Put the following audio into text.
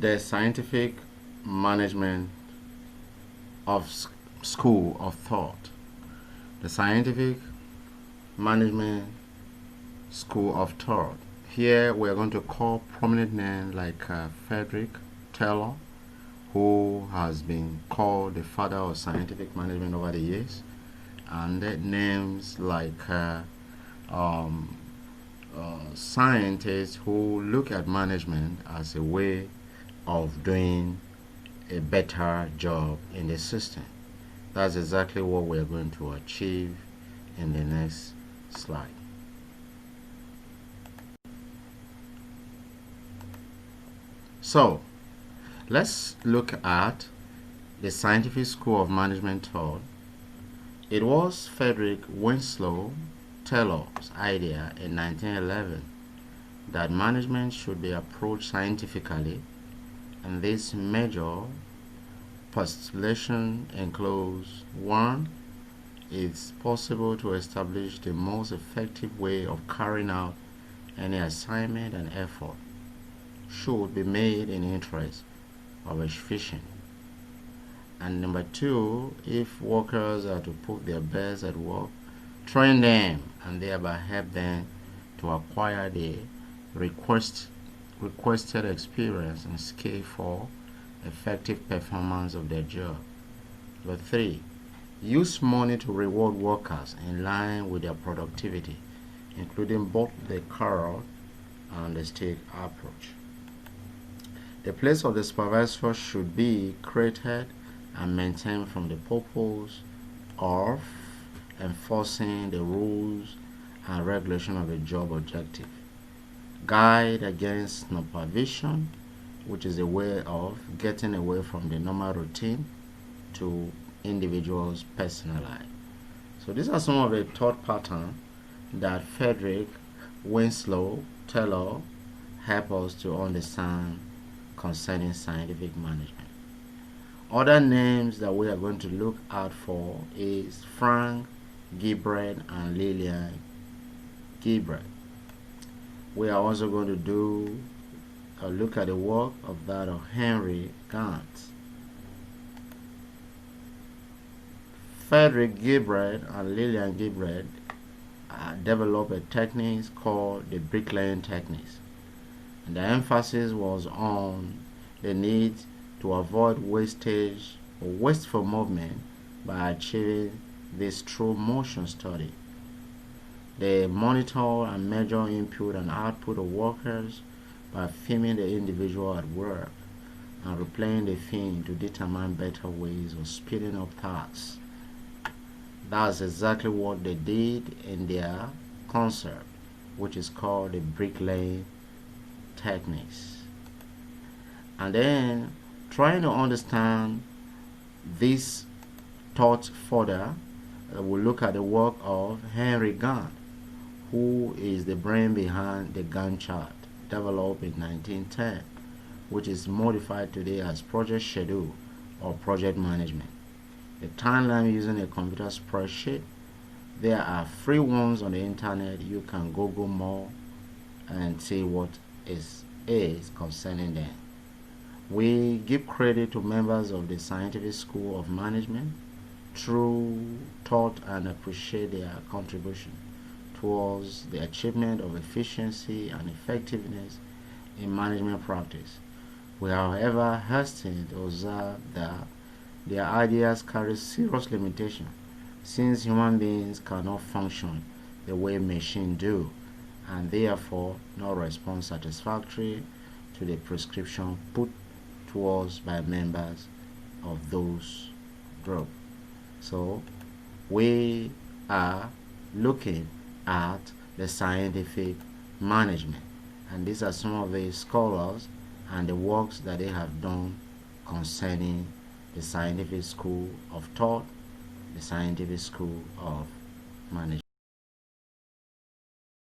the scientific management of school of thought. The scientific management school of thought. Here we are going to call prominent names like Frederick Taylor, who has been called the father of scientific management over the years, and names like scientists who look at management as a way of doing a better job in the system. That's exactly what we're going to achieve in the next slide. So, let's look at the scientific school of management thought. It was Frederick Winslow Taylor's idea in 1911 that management should be approached scientifically, and this major postulation includes: 1. It's possible to establish the most effective way of carrying out any assignment, and effort should be made in interest of efficiency. And number 2, if workers are to put their best at work, train them and thereby help them to acquire the requested experience and skill for effective performance of their job. Number 3, use money to reward workers in line with their productivity, including both the carrot and the stick approach. The place of the supervisor should be created and maintained from the purpose of enforcing the rules and regulation of a job objective. Guide against supervision, which is a way of getting away from the normal routine to individuals' personal life. So these are some of the thought patterns that Frederick Winslow Taylor help us to understand concerning scientific management. Other names that we are going to look out for is Frank Gilbreth and Lillian Gilbreth. We are also going to do a look at the work of that of Henry Gantz. Frederick Gilbreth and Lillian Gilbreth developed a technique called the bricklaying techniques. And the emphasis was on the need to avoid wastage or wasteful movement by achieving this through motion study. They monitor and measure input and output of workers by filming the individual at work and replaying the film to determine better ways of speeding up tasks. That's exactly what they did in their concept, which is called the bricklaying techniques. And then, trying to understand this thought further, we'll look at the work of Henry Gantt, who is the brain behind the Gantt chart, developed in 1910, which is modified today as project schedule or project management. The timeline using a computer spreadsheet. There are free ones on the internet. You can Google more and see what is concerning them. We give credit to members of the Scientific School of Management through thought and appreciate their contribution towards the achievement of efficiency and effectiveness in management practice. We, however, hasten to observe that their ideas carry serious limitations, since human beings cannot function the way machines do, and therefore not respond satisfactorily to the prescription put towards by members of those groups. So we are looking at the scientific management, and these are some of the scholars and the works that they have done concerning the scientific school of thought, the scientific school of management.